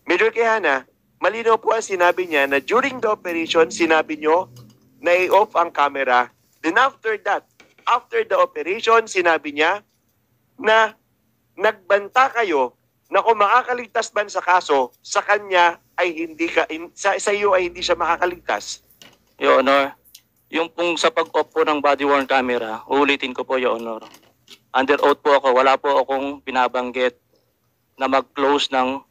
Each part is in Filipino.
Major Quijana, malinaw po ang sinabi niya na during the operation, sinabi nyo na i-off ang camera. Then after that, after the operation, sinabi niya na nagbanta kayo na kung makakaligtas man sa kaso, sa kanya ay hindi ka, sa iyo ay hindi siya makakaligtas. Your Honor, yung pong sa pag-off po ng body-worn camera, uulitin ko po, Your Honor. Under oath po ako, wala po akong binabanggit na mag-close ng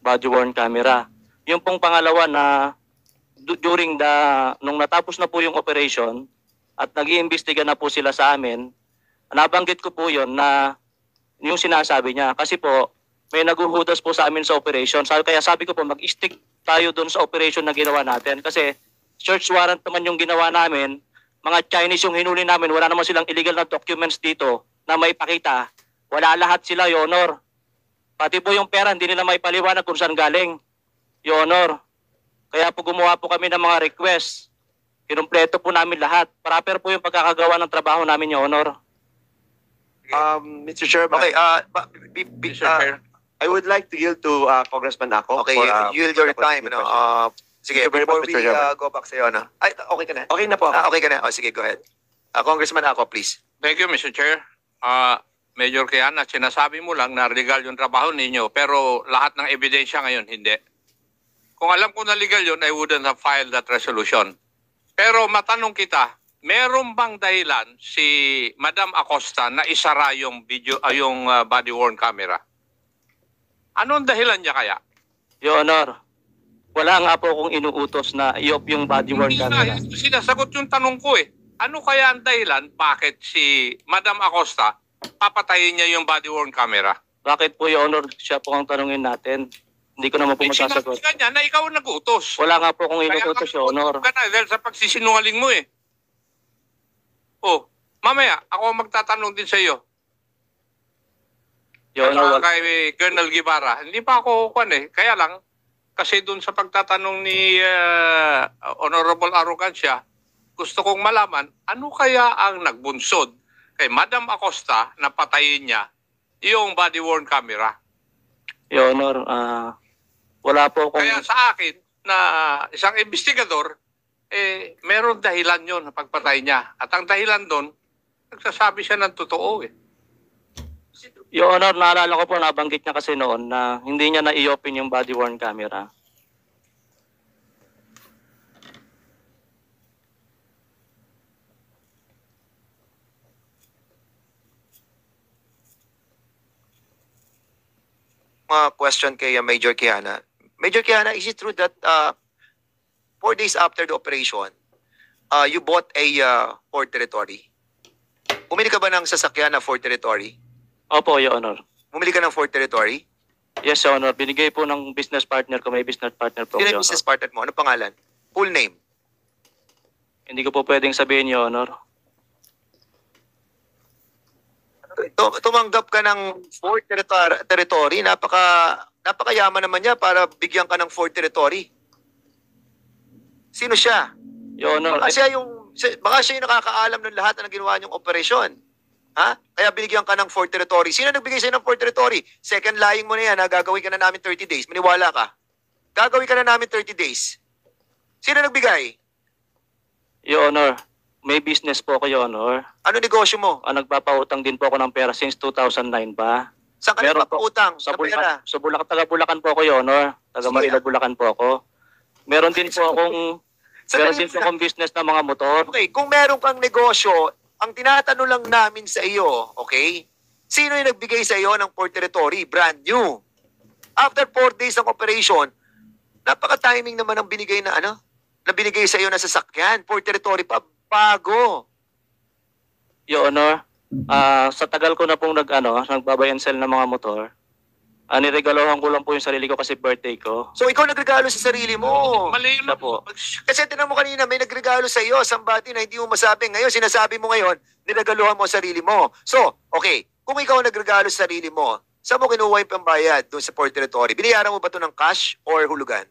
body-worn camera. Yung pong pangalawa na during nung natapos na po yung operation at nag-iimbestiga na po sila sa amin, nabanggit ko po yon na yung sinasabi niya. Kasi po, may naguhudas po sa amin sa operation. Kaya sabi ko po, mag-stick tayo doon sa operation na ginawa natin. Kasi search warrant naman yung ginawa namin. Mga Chinese yung hinuli namin. Wala naman silang illegal na documents dito na maipakita. Wala lahat sila, Your Honor. Pati po yung pera, hindi nila maipaliwanag kung saan galing, Your Honor. Kaya po gumawa po kami ng mga request. Kinumpleto po namin lahat. Proper po yung pagkakagawa ng trabaho namin, Your Honor. Mr. Chairman, Okay, Mr. Chair. I would like to yield to Congressman Ako. okay, for, yield your time. No? Sige, Thank you very before much, we Mr. Chairman. go back sa'yo, no? Ay, okay ka na? Okay na po ako. Okay ka na? Oh, sige, go ahead. Congressman Ako, please. Thank you, Mr. Chair. Major Quijana, sinasabi mo lang na legal yung trabaho ninyo, pero lahat ng ebidensya ngayon, hindi. Kung alam ko na legal yun, I wouldn't have filed that resolution. Pero matanong kita, meron bang dahilan si Madam Acosta na isara yung video, yung body-worn camera? Anong dahilan niya kaya? Your Honor, wala nga po akong inuutos na i-off yung body-worn Hindi na, camera. sinasagot yung tanong ko eh. Ano kaya ang dahilan bakit si Madam Acosta papatayin niya yung body-worn camera? Bakit po, Your Honor, siya po ang tanungin natin? Hindi ko naman po masasagot. Sinabi niya na ikaw ang nag-utos. Wala nga po akong Kaya inuutos, Your Honor. ka na dahil sa pagsisinungaling mo eh. Oh, mamaya, ako ang magtatanong din sa iyo. Your Honor, Kay Colonel Guevara, hindi pa ako eh. Kaya lang, kasi dun sa pagtatanong ni Honorable Arrogancia, gusto kong malaman, ano kaya ang nagbunsod kay Madam Acosta na patayin niya yung body-worn camera? Your Honor, wala po akong... Kaya sa akin, na isang investigador, meron dahilan yon na pagpatay niya. At ang dahilan doon, nagsasabi siya ng totoo eh. Your Honor, naalala ko po, nabanggit niya kasi noon na hindi niya na-i-open yung body-worn camera. Question kay Major Quijana. Major Quijana, is it true that 4 days after the operation, you bought a Ford Territory? Bumili ka ba ng sasakyan na Ford Territory? Opo, Your Honor. Bumili ka ng Ford Territory? Yes, Your Honor. Binigay po ng business partner ko. May business partner po. Sino Your yung business Honor. partner mo? Ano pangalan? Full name? Hindi ko po pwedeng sabihin, Your Honor. Tumanggap ka ng Ford Territory. Napakayaman naman niya para bigyan ka ng Ford Territory. Sino siya? Your Honor, Baka siya yung nakakaalam ng lahat na ginawa niyong operasyon. Ha? Kaya binigyan ka ng Ford Territory. Sino nagbigay sa'yo ng Ford Territory? Second lying mo na yan, ha? Gagawin ka na namin 30 days. Maniwala ka. Gagawin ka na namin 30 days. Sino nagbigay? Your Honor, may business po ako, Your Honor. Ano negosyo mo? Nagpapautang din po ako ng pera since 2009 pa. Saan ka Meron nagpapautang? Sa Sa pera? Bulacan, taga Bulacan po ako, Your Honor. Taga Sige. Manila, Bulacan po ako. Meron din po akong Sandali din po lang. akong business na mga motor. Okay, kung meron kang negosyo, ang tinatanong lang namin sa iyo, okay? Sino yung nagbigay sa iyo ng Ford Territory? Brand new. After 4 days ng operation, napaka-timing naman ang binigay na na binigay sa iyo na sasakyan. Ford Territory pa, bago. Your Honor, sa tagal ko na pong nagbuy and sell ng mga motor, niregalohan ko lang po yung sarili ko kasi birthday ko. So ikaw nagregalo sa sarili mo. Mali yun Siya po. Kasi tinan mo kanina, may nagregalo sa iyo, somebody na hindi mo masabi. Ngayon, sinasabi mo ngayon, niregaluhan mo ang sarili mo. So, okay, kung ikaw nagregalo sa sarili mo, saan mo kinuha yung pambayad doon sa Ford Territory? Binayaran mo ba ito ng cash or hulugan?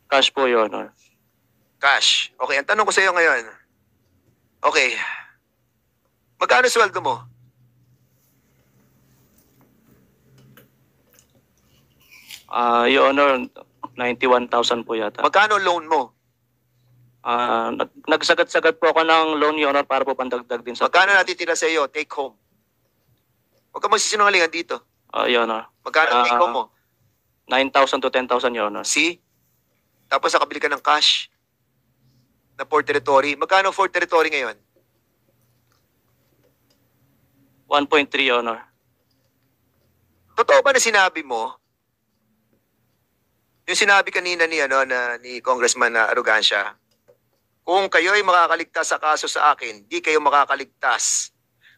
Cash po, Your Honor. Cash. Okay, ang tanong ko sa iyo ngayon. Okay. Magkano sweldo mo? Your Honor, 91,000 po yata. Magkano loan mo? Nagsagat-sagat po ako ng loan, Your Honor, para po pandagdag din sa... Magkano natitira sa iyo? Take home. Huwag ka magsisinungalingan dito. Your Honor. Magkano take home mo? 9,000 to 10,000, Your Honor. See? Tapos nakabili ka ng cash na Port Territory. Magkano Port Territory ngayon? 1.3, Your Honor. Totoo ba na sinabi mo? Yung sinabi kanina ni Congressman Arrogancia, kung kayo ay makakaligtas sa kaso sa akin, di kayo makakaligtas.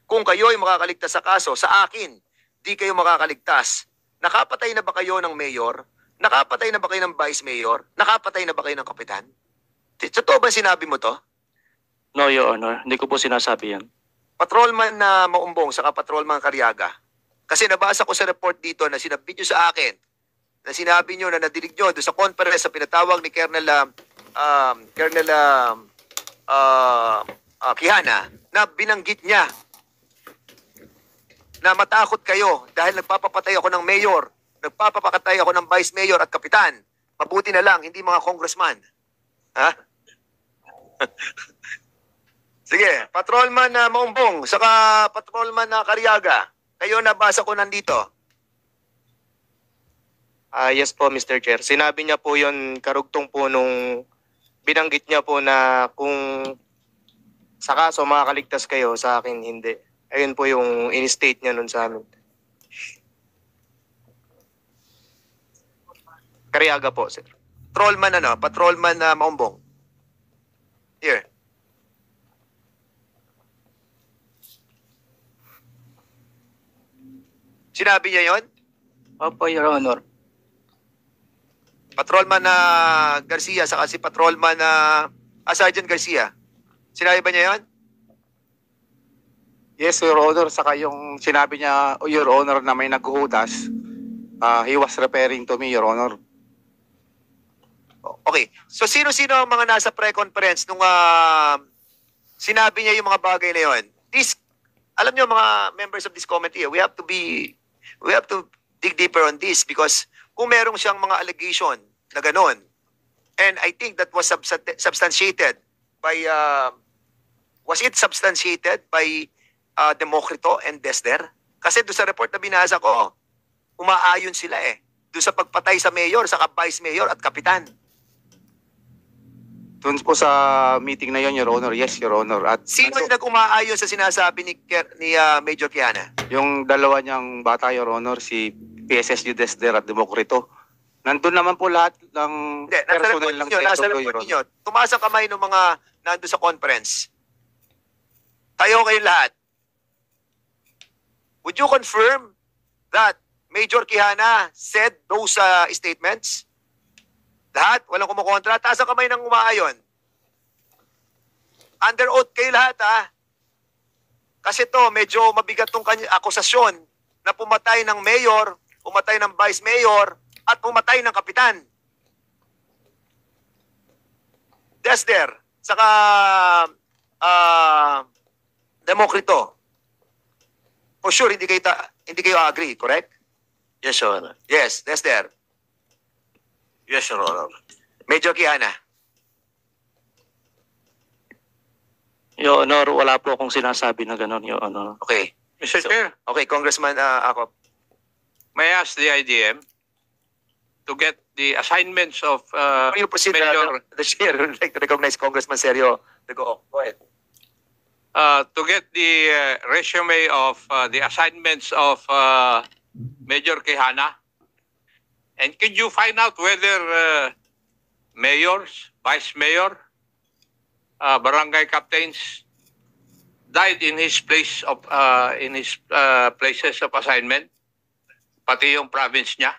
Kung kayo ay makakaligtas sa kaso sa akin, di kayo makakaligtas. Nakapatay na ba kayo ng mayor? Nakapatay na ba kayo ng vice mayor? Nakapatay na ba kayo ng kapitan? Totoo ba sinabi mo to? No, Your Honor. Hindi ko po sinasabi yan. Patrolman na Maumbong saka patrolman Cariaga. Kasi nabasa ko sa report dito na sinabi nyo sa akin, na sinabi nyo na nadinig nyo doon sa conference sa pinatawag ni Colonel Quijana na binanggit niya na matakot kayo dahil nagpapapatay ako ng mayor, nagpapapatay ako ng vice mayor at kapitan. Mabuti na lang, hindi mga congressman. Ha? Sige, patrolman na Maumbong, saka patrolman na Cariaga. Kayo nabasa ko nandito. Yes po, Mr. Chair. Sinabi niya po yon karugtong po nung binanggit niya po na kung sa kaso makakaligtas kayo, sa akin hindi. Ayun po yung in-state niya nun sa amin. Cariaga po, sir. Patrolman na Maumbong. Here. Sinabi niya yon? Opo, Your Honor. Patrolman na Garcia, saka si patrolman na Sergeant Garcia. Sinabi ba niya yon? Yes, Your Honor. Saka yung sinabi niya, Your Honor, na may naghuhudas, he was referring to me, Your Honor. Okay. So, sino-sino ang mga nasa pre-conference nung sinabi niya yung mga bagay na yon? Alam niyo mga members of this committee, we have to dig deeper on this because kung merong siyang mga allegation na ganon, and I think that was substantiated by, was it substantiated by Democrito and Desder? Kasi doon sa report na binasa ko, umaayon sila doon sa pagpatay sa mayor, sa vice mayor at kapitan. Doon po sa meeting na yon, Your Honor. Yes, Your Honor. At Sino yung nag-umaayon sa sinasabi ni Major Quijana? yung dalawa niyang bata, Your Honor, si PSSU Desder at Democrito. Nandun naman po lahat ng Hindi, nasa report ng ninyo, nasa Your report Honor. ninyo. Tumaas ang kamay ng mga nandun sa conference. Tayo kayo lahat. Would you confirm that Major Quijana said those statements? Lahat? Walang kumukontra? Taas ang kamay ng umaayon. Under oath kayo lahat, ha? Kasi to medyo mabigat tong akusasyon na pumatay ng mayor, pumatay ng vice mayor, at pumatay ng kapitan. Desder, saka Democrito. For sure, hindi kayo agree, correct? Yes, Your Honor. Yes, Desder. Yes, Your Honor. Major Quijana. Your Honor, wala po akong sinasabi na gano'n, Your Honor. Okay. Mr. Chair, Okay, Congressman Acop. may I ask the IDM to get the assignments of Before you proceed, Major, the chair would like to recognize Congressman Sergio Go ahead. to get the resume of the assignments of Major Quijana? And could you find out whether mayors, vice mayor, barangay captains died in his place of places of assignment, pati yung province niya?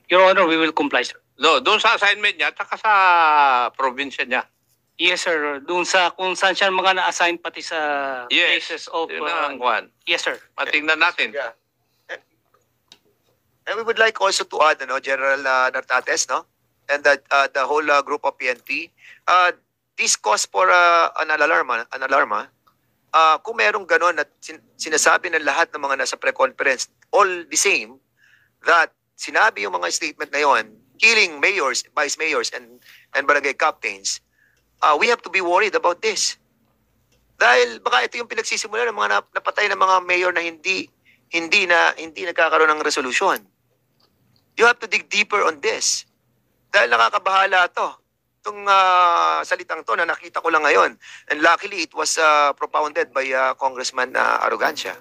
Your Honor, we will comply, sir. No, doon sa assignment niya, taka sa probinsya niya. Yes, sir. Doon sa kung saan siya mga na-assign pati sa Yes, places of... yun ang kuwan. yes, sir. Matingnan natin. Yeah. And we would like also to add, General Nartates, and the whole group of PNP. This calls for an alarm. kung merong ganon at sinasabi ng lahat ng mga nasa pre-conference, all the same, that sinabi yung mga statement na yon, killing mayors, vice mayors, and barangay captains, we have to be worried about this. Dahil baka ito yung pinagsisimula ng mga napatay ng mga mayor na hindi nagkakaroon ng resolusyon. You have to dig deeper on this. Dahil nakakabahala to. Itong salitang to na nakita ko lang ngayon. And luckily, it was propounded by Congressman Arrogancia.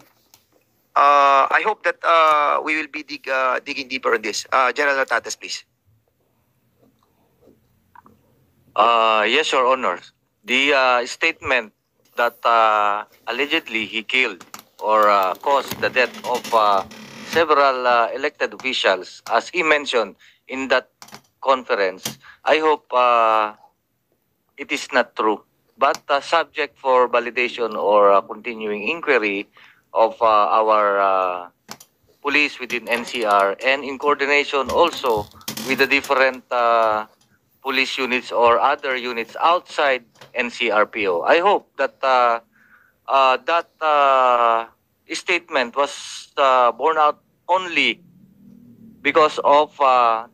I hope that we will be digging deeper on this. General Tatas, please. Yes, Your Honor. The statement that allegedly he killed or caused the death of several elected officials, as he mentioned in that conference, I hope it is not true. But subject for validation or continuing inquiry of our police within NCR and in coordination also with the different police units or other units outside NCRPO. I hope that that statement was borne out only because of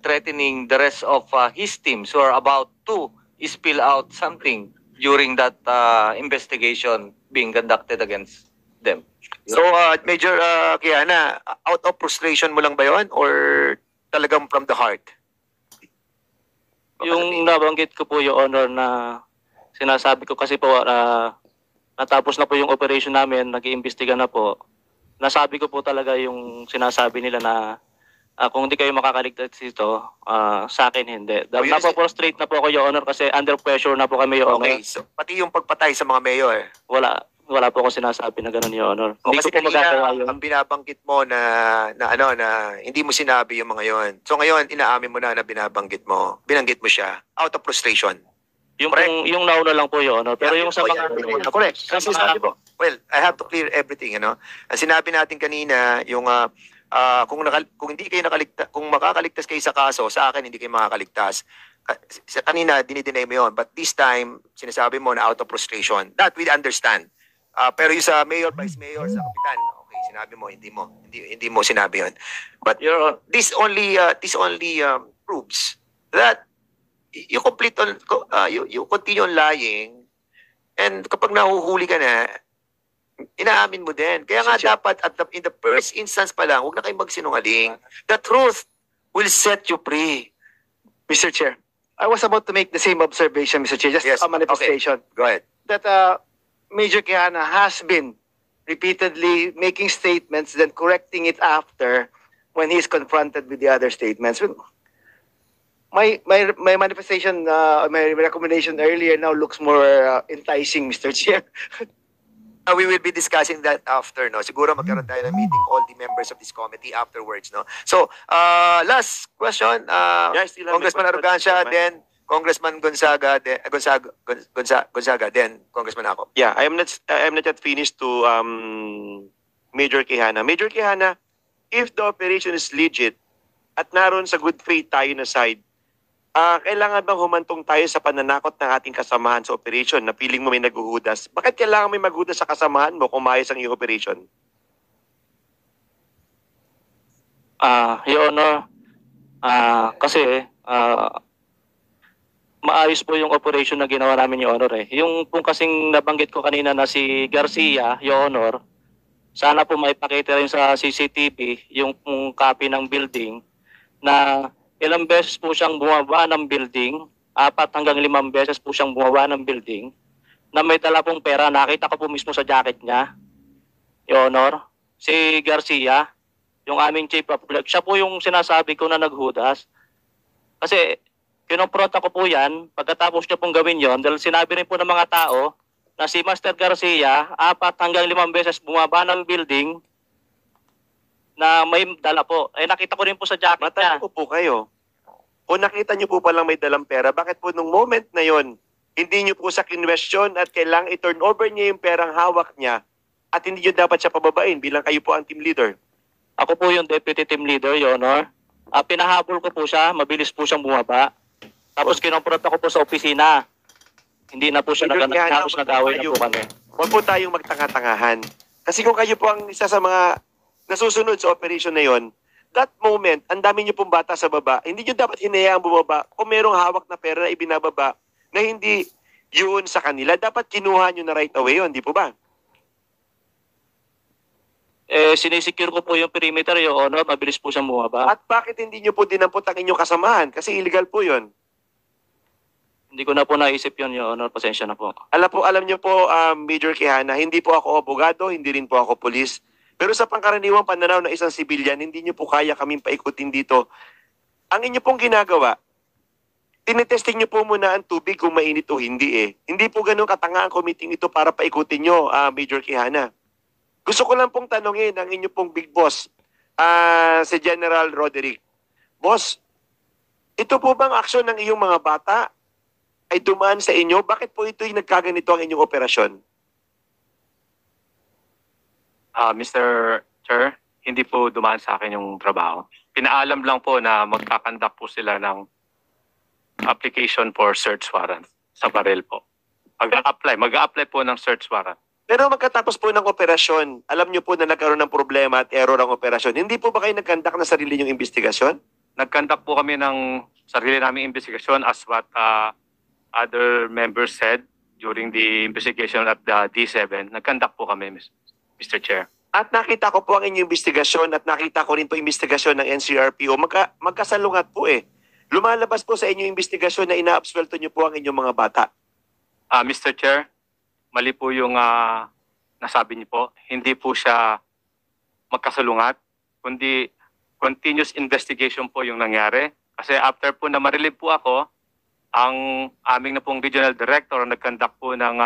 threatening the rest of his teams who are about to spill out something during that investigation being conducted against them. So, Major Kiana, out of frustration mo lang ba yun or talagang from the heart? Yung nabanggit ko po, Your Honor, na sinasabi ko kasi po, natapos na po yung operation namin, nag-iimbestiga na po. Nasabi ko po talaga yung sinasabi nila na kung hindi kayo makakaligtas dito, sa akin hindi. Napo-frustrate na po ako, Your Honor, kasi under pressure na po kami, Your Honor. Okay, so pati yung pagpatay sa mga mayor. Wala po ako sinasabi na gano'n, Your Honor. O Hindi kasi ko po magagawa kanina, yun. ang binabanggit mo na hindi mo sinabi yung mga yon. So ngayon, inaamin mo na binanggit mo siya out of frustration. Yung correct. yung nauna lang po, Your Honor. Pero yung sa mga... Correct. Sa Kasi mga- sabi mo, well, I have to clear everything, Ang sinabi natin kanina, yung kung hindi kayo kung makakaligtas kayo sa kaso, sa akin hindi kayo makakaligtas. Kanina, dinideny mo yun. But this time, sinasabi mo na out of frustration. That we understand. Pero yung sa mayor, vice mayor, sa kapitan, okay, sinabi mo, hindi mo sinabi yun. But this only proves that you continue on lying, and kapag nahuhuli ka na, inaamin mo din. Kaya nga dapat in the first instance pa lang, huwag na kayong magsinungaling. The truth will set you free. Mr. Chair, I was about to make the same observation, Mr. Chair, just Yes, a manifestation. Go ahead. That Major Quijana has been repeatedly making statements, then correcting it after when he is confronted with the other statements. My manifestation, my recommendation earlier now looks more enticing, Mr. Chair. We will be discussing that after, no? Siguro magkaroon tayo ng meeting, all the members of this committee afterwards, no? So, last question, Yeah, I still have Congressman a question, Arrogancia, Chairman. then Congressman Gonzaga, then Congressman Ako. Yeah, I am not yet finished to Major Quijana. Major Quijana, if the operation is legit at naroon sa good faith tayo na side, kailangan bang humantong tayo sa pananakot ng ating kasamahan sa operation na feeling mo may naghuhudas? Bakit kailangan may maghudas sa kasamahan mo kung maayos ang iyong operation? Your Honor, kasi maayos po yung operation na ginawa namin, Your Honor. Yung kung kasing nabanggit ko kanina na si Garcia, Your Honor, sana po maipakita rin sa CCTV yung copy ng building na ilang beses po siyang bumaba ng building, 4 hanggang 5 beses po siyang bumaba ng building, na may dala pong pera. Nakita ko po mismo sa jacket niya, Your Honor. Si Garcia, yung aming chief of police, siya po yung sinasabi ko na naghudas. Kasi kinonfront ko po yan, pagkatapos niya pong gawin yon, dahil sinabi rin po ng mga tao na si Master Garcia, 4 hanggang 5 beses bumaba ng building, na may dala po. Nakita ko rin po sa jacket niya. Matanong ko po kayo, kung nakita niyo po palang may dalang pera, bakit po nung moment na yon, hindi niyo po sa kinwestiyon at kailangang i-turn over niya yung perang hawak niya at hindi niyo dapat siya pababain bilang kayo po ang team leader? Ako po yung deputy team leader, Your Honor. Pinahabol ko po siya, mabilis po siyang bumaba. Tapos kinonfront ako po sa opisina. Hindi na po siya Major Quijana, nag-away na po kami. huwag po tayong magtanga-tangahan. Kasi kung kayo po ang isa sa mga nasusunod sa operation na yon, that moment, ang dami niyo pong bata sa baba, hindi niyo dapat hinayaang bumaba kung merong hawak na pera na ibinababa na hindi yun sa kanila. Dapat kinuha niyo na right away yun, di po ba? Sinisecure ko po yung perimeter, Your Honor. Mabilis po siyang bumaba. At bakit hindi niyo po dinampot ang inyong kasamahan? Kasi illegal po yun. Hindi ko na po naisip yun, Your Honor. Pasensya na po. Alam niyo po, Major Quijana, hindi po ako abogado, hindi rin po ako pulis. Pero sa pangkaraniwang pananaw ng isang sibilyan, hindi niyo po kaya kaming paikutin dito. Ang inyo pong ginagawa, tinetesting niyo po muna ang tubig kung mainit o hindi eh. Hindi po ganun katanga ang committee ito para paikutin niyo, Major Quijana. Gusto ko lang pong tanongin ang inyo pong big boss, si General Roderick. Boss, ito po bang aksyon ng iyong mga bata ay dumaan sa inyo? Bakit po ito'y nagkaganito ang inyong operasyon? Mr. Chair, hindi po dumaan sa akin yung trabaho. Pinaalam lang po na magkakandak po sila ng application for search warrant sa baril po. Mag-a-apply po ng search warrant. Pero magkatapos po ng operasyon, alam niyo po na nagkaroon ng problema at error ang operasyon. Hindi po ba kayo nagkandak na sarili niyong investigasyon? Nagkandak po kami ng sarili naming investigasyon as what other members said during the investigation at the D7. Nagkandak po kami, Mr. Chair. At nakita ko po ang inyong investigasyon at nakita ko rin po investigasyon ng NCRPO. Magkasalungat po eh. Lumalabas po sa inyong investigasyon na ina-absuelto niyo po ang inyong mga bata. Mr. Chair, mali po yung nasabi niyo po. Hindi po siya magkasalungat, kundi continuous investigation po yung nangyari. Kasi after po na marilib po ako, ang aming na pong regional director nag-conduct po ng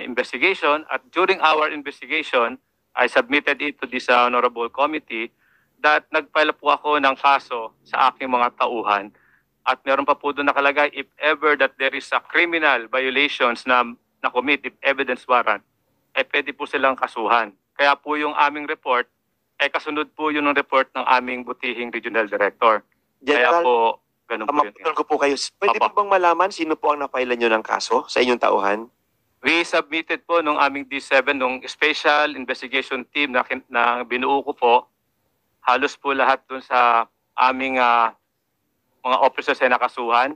investigation at during our investigation, I submitted it to this honorable committee that nag-file po ako ng kaso sa aking mga tauhan. At meron pa po doon nakalagay, if ever that there is a criminal violations na commit, if evidence warrant, pwede po silang kasuhan. Kaya po yung aming report, kasunod po yun ng report ng aming butihing regional director. General, Kaya po, ganun po yun. maputol ko po kayo. Pwede po bang malaman sino po ang napailan nyo ng kaso sa inyong tauhan? We submitted po nung aming D7, nung special investigation team na binuo ko po, halos po lahat dun sa aming mga officers ay nakasuhan.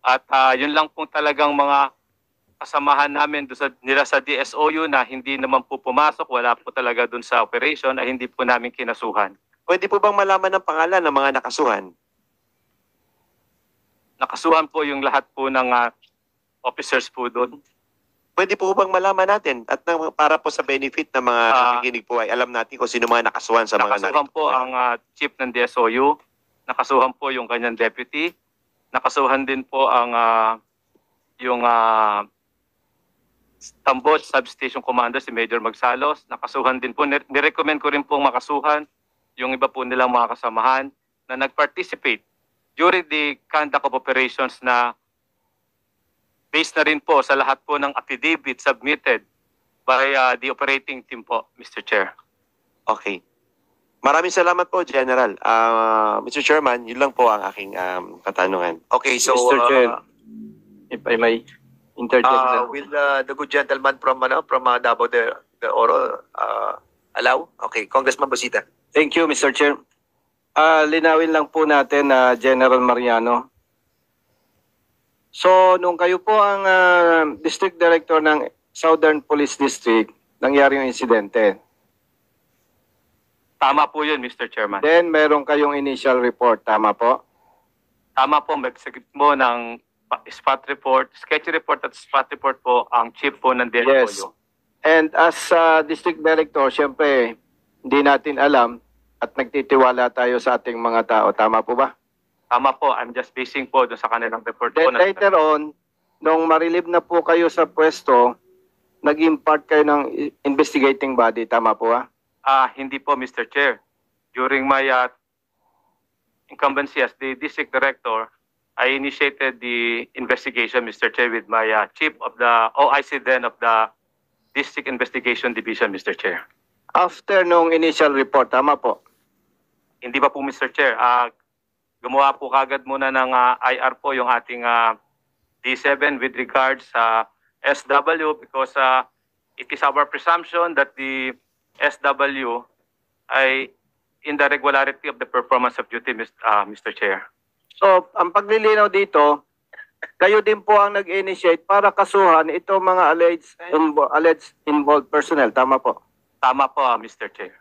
At yun lang po talagang mga kasamahan namin nila sa DSOU na hindi naman po pumasok, wala po talaga dun sa operation ay hindi po namin kinasuhan. Pwede po bang malaman ng pangalan ng mga nakasuhan? Nakasuhan po yung lahat po ng officers po doon. Pwede po bang malaman natin at para po sa benefit ng mga nakikinig po ay alam natin kung sino mga nakasuhan sa mga nakasuhan po ang chief ng DSOU, nakasuhan po yung kanyang deputy, nakasuhan din po ang yung Tambot Substation Commander si Major Magsalos, nakasuhan din po, nirecommend ko rin po makasuhan yung iba po nilang mga kasamahan na nag-participate during the conduct of operations na based na rin po sa lahat po ng affidavit submitted by the operating team po, Mr. Chair. Okay. Maraming salamat po, General. Mr. Chairman, yun lang po ang aking katanungan. Okay, so Mr. Chair, if I may interject. will the good gentleman from Davao the Oro allow? Okay, Congressman Busita. Thank you, Mr. Chair. Linawin lang po natin na General Mariano. So, nung kayo po ang District Director ng Southern Police District, nangyari yung insidente. Tama po yun, Mr. Chairman. Then, meron kayong initial report. Tama po? Tama po, mag-execute mo ng spot report, sketch report at spot report po ang chief po ng DSOU. Yes. And as District Director, syempre, hindi natin alam at nagtitiwala tayo sa ating mga tao. Tama po ba? Tama po, I'm just basing po doon sa kanilang report po. Then later on, nung marilib na po kayo sa pwesto, nag-impart kayo ng investigating body. Tama po ba? Hindi po, Mr. Chair. During my incumbency as the District Director, I initiated the investigation, Mr. Chair, with my chief of the OIC then of the District Investigation Division, Mr. Chair. After nung initial report, tama po? Hindi pa po, Mr. Chair. Gumawa po kagad muna ng IR po yung ating D7 with regards sa SW because it is our presumption that the SW ay in the regularity of the performance of duty, Mr. Chair. So, ang paglilinaw dito, kayo din po ang nag-initiate para kasuhan itong mga alleged involved personnel. Tama po? Tama po, Mr. Chair.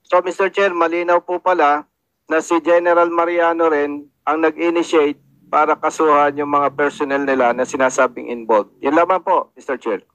So, Mr. Chair, malinaw po pala na si General Mariano rin ang nag-initiate para kasuhan yung mga personnel nila na sinasabing involved. Yan lamang po, Mr. Chair.